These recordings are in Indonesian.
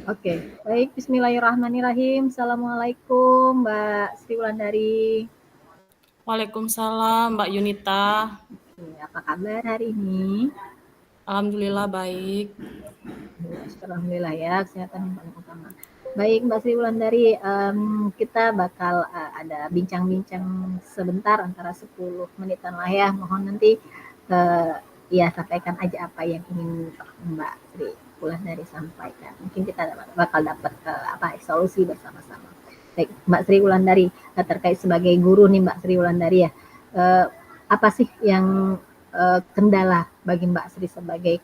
Oke, baik. Bismillahirrahmanirrahim. Assalamualaikum, Mbak Sri Wulandari. Waalaikumsalam, Mbak Yunita. Apa kabar hari ini? Alhamdulillah baik. Alhamdulillah ya, kesehatan yang paling utama. Baik, Mbak Sri Wulandari, kita bakal ada bincang-bincang sebentar antara 10 menitan lah ya. Mohon nanti ya sampaikan aja apa yang ingin Mbak Sri Wulandari sampaikan. Mungkin kita bakal dapat solusi bersama-sama. Baik, Mbak Sri Wulandari, terkait sebagai guru nih Mbak Sri Wulandari ya, apa sih yang kendala bagi Mbak Sri sebagai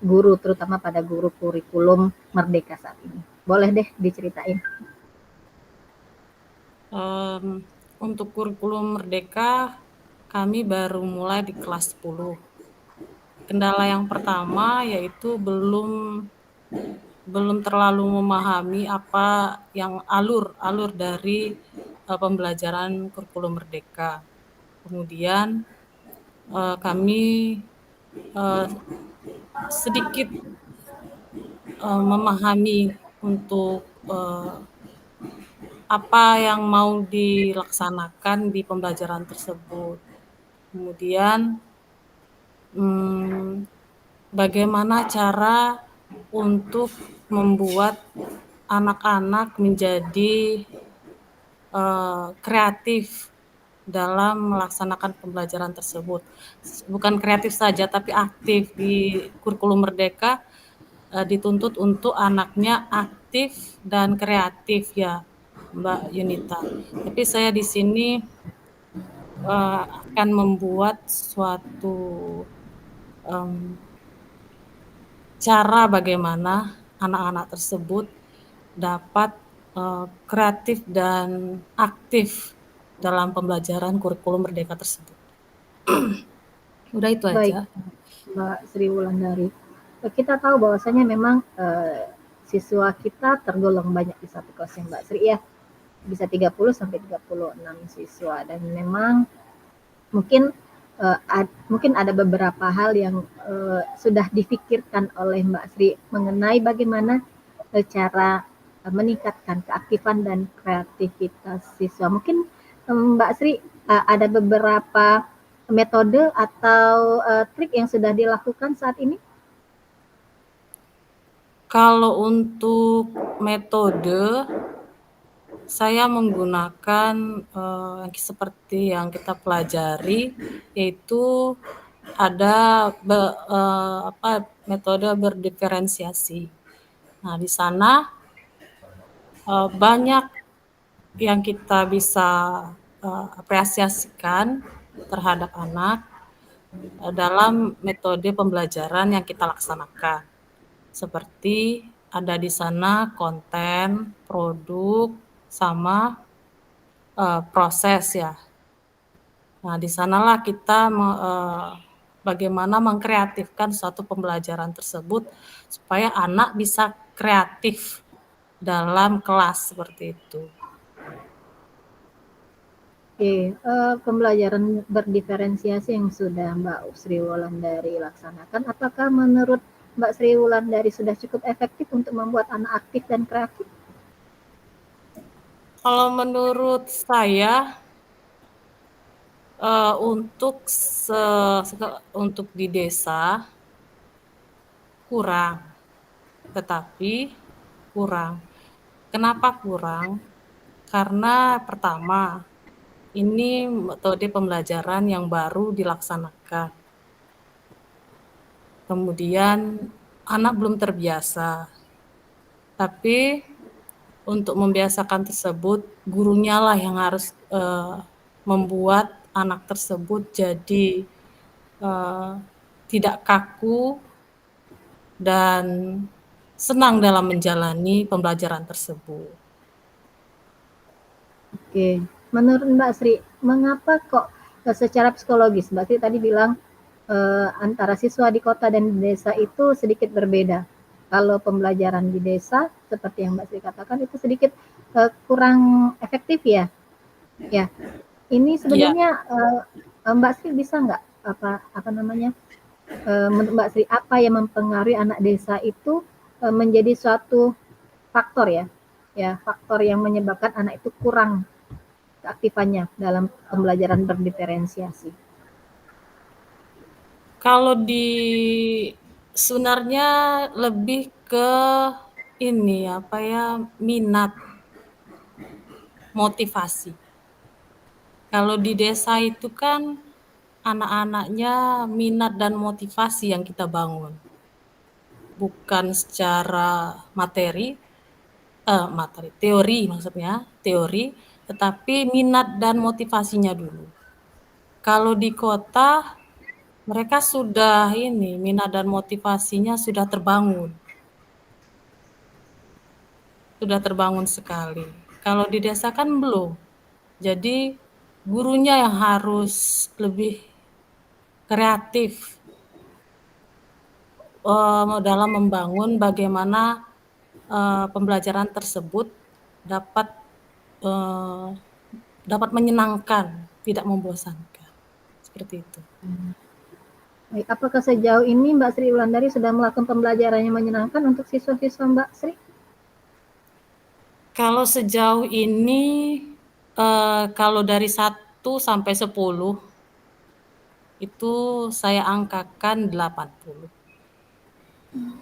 guru, terutama pada guru kurikulum Merdeka saat ini? Boleh deh diceritain. Untuk kurikulum Merdeka, kami baru mulai di kelas 10. Kendala yang pertama yaitu belum terlalu memahami apa yang alur dari pembelajaran kurikulum Merdeka. Kemudian kami sedikit memahami untuk apa yang mau dilaksanakan di pembelajaran tersebut. Kemudian bagaimana cara untuk membuat anak-anak menjadi kreatif dalam melaksanakan pembelajaran tersebut. Bukan kreatif saja, tapi aktif. Di kurikulum Merdeka dituntut untuk anaknya aktif dan kreatif ya, Mbak Yunita. Tapi saya di sini akan membuat suatu cara bagaimana anak-anak tersebut dapat kreatif dan aktif dalam pembelajaran kurikulum Merdeka tersebut. Udah itu Baik, aja. Mbak Sri Wulandari. Kita tahu bahwasanya memang siswa kita tergolong banyak di satu kelas yang Mbak Sri ya. Bisa 30 sampai 36 siswa, dan memang mungkin mungkin ada beberapa hal yang sudah difikirkan oleh Mbak Sri mengenai bagaimana cara meningkatkan keaktifan dan kreativitas siswa. Mungkin Mbak Sri ada beberapa metode atau trik yang sudah dilakukan saat ini? Kalau untuk metode, saya menggunakan seperti yang kita pelajari, yaitu ada metode berdiferensiasi. Nah, di sana banyak yang kita bisa apresiasikan terhadap anak dalam metode pembelajaran yang kita laksanakan. Seperti ada di sana konten, produk, sama proses ya. Nah, di sanalah kita bagaimana mengkreatifkan suatu pembelajaran tersebut supaya anak bisa kreatif dalam kelas seperti itu. Oke, pembelajaran berdiferensiasi yang sudah Mbak Sri Wulandari laksanakan, apakah menurut Mbak Sri Wulandari sudah cukup efektif untuk membuat anak aktif dan kreatif? Kalau menurut saya untuk di desa kurang, tetapi kurang. Kenapa kurang? Karena pertama, ini metode pembelajaran yang baru dilaksanakan. Kemudian anak belum terbiasa. Tapi untuk membiasakan tersebut, gurunya lah yang harus membuat anak tersebut jadi tidak kaku dan senang dalam menjalani pembelajaran tersebut. Oke, menurut Mbak Sri, mengapa kok secara psikologis, Mbak Sri tadi bilang antara siswa di kota dan di desa itu sedikit berbeda. Kalau pembelajaran di desa, seperti yang Mbak Sri katakan, itu sedikit kurang efektif ya. Ya, ini Ya, sebenarnya Mbak Sri bisa nggak menurut Mbak Sri apa yang mempengaruhi anak desa itu menjadi suatu faktor ya faktor yang menyebabkan anak itu kurang keaktifannya dalam pembelajaran berdiferensiasi? Kalau sebenarnya lebih ke ini apa ya, minat, motivasi. Kalau di desa itu kan anak-anaknya minat dan motivasi yang kita bangun, bukan secara teori maksudnya, teori, tetapi minat dan motivasinya dulu. Kalau di kota mereka sudah ini, minat dan motivasinya sudah terbangun sekali. Kalau di desa kan belum. Jadi gurunya yang harus lebih kreatif dalam membangun bagaimana pembelajaran tersebut dapat eh, dapat menyenangkan, tidak membosankan. Seperti itu. Baik, apakah sejauh ini Mbak Sri Wulandari sudah melakukan pembelajaran yang menyenangkan untuk siswa-siswa Mbak Sri? Kalau sejauh ini kalau dari 1 sampai 10 itu saya angkakan 80.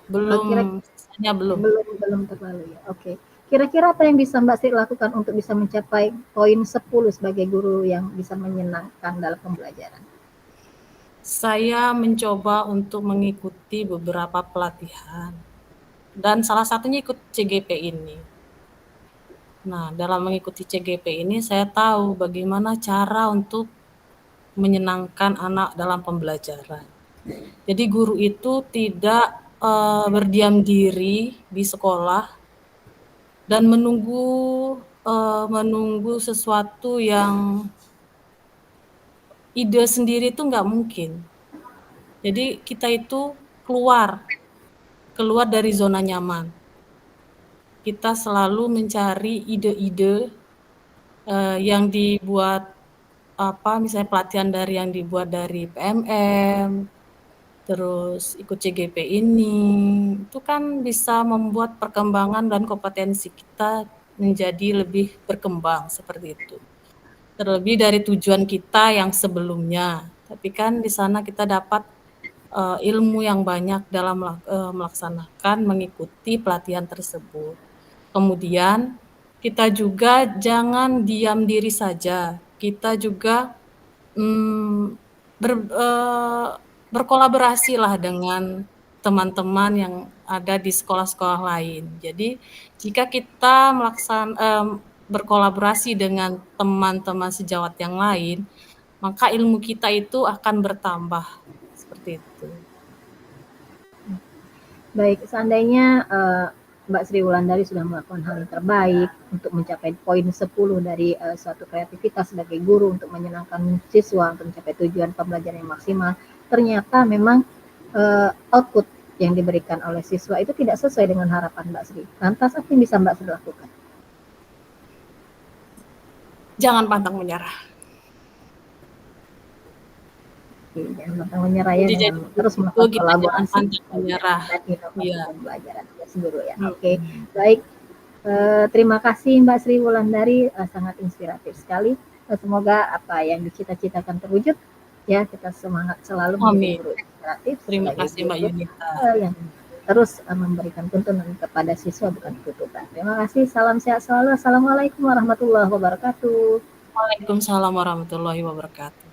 Kira Sisanya belum. belum terlalu ya. Oke. Kira-kira apa yang bisa Mbak Sri lakukan untuk bisa mencapai poin 10 sebagai guru yang bisa menyenangkan dalam pembelajaran? Saya mencoba untuk mengikuti beberapa pelatihan dan salah satunya ikut CGP ini. Nah, dalam mengikuti CGP ini saya tahu bagaimana cara untuk menyenangkan anak dalam pembelajaran. Jadi guru itu tidak berdiam diri di sekolah dan menunggu sesuatu yang ide sendiri itu nggak mungkin. Jadi kita itu keluar dari zona nyaman. Kita selalu mencari ide-ide yang dibuat misalnya pelatihan yang dibuat dari PMM, terus ikut CGP ini, itu kan bisa membuat perkembangan dan kompetensi kita menjadi lebih berkembang seperti itu. Terlebih dari tujuan kita yang sebelumnya, tapi kan di sana kita dapat ilmu yang banyak dalam melaksanakan mengikuti pelatihan tersebut. Kemudian kita juga jangan diam diri saja. Kita juga hmm, ber, eh, berkolaborasilah dengan teman-teman yang ada di sekolah-sekolah lain. Jadi jika kita berkolaborasi dengan teman-teman sejawat yang lain, maka ilmu kita itu akan bertambah seperti itu. Baik, seandainya Mbak Sri Wulandari sudah melakukan hal yang terbaik untuk mencapai poin 10 dari suatu kreativitas sebagai guru untuk menyenangkan siswa untuk mencapai tujuan pembelajaran yang maksimal, ternyata memang output yang diberikan oleh siswa itu tidak sesuai dengan harapan Mbak Sri. Lantas apa yang bisa Mbak Sri lakukan? Jangan pantang menyerah. Jangan pantang menyerah ya, dengan terus melakukan kita jangan kolaborasi pantang menyerah. dan inovasi Iya. pembelajaran guru ya. Oke, baik. Terima kasih Mbak Sri Wulandari, sangat inspiratif sekali. Semoga apa yang dicita-citakan terwujud ya, kita semangat selalu menjadi guru inspiratif. Terima kasih Mbak Yunita. Yang terus memberikan tuntunan kepada siswa, bukan tuntutan. Terima kasih, salam sehat selalu. Assalamualaikum warahmatullahi wabarakatuh. Waalaikumsalam warahmatullahi wabarakatuh.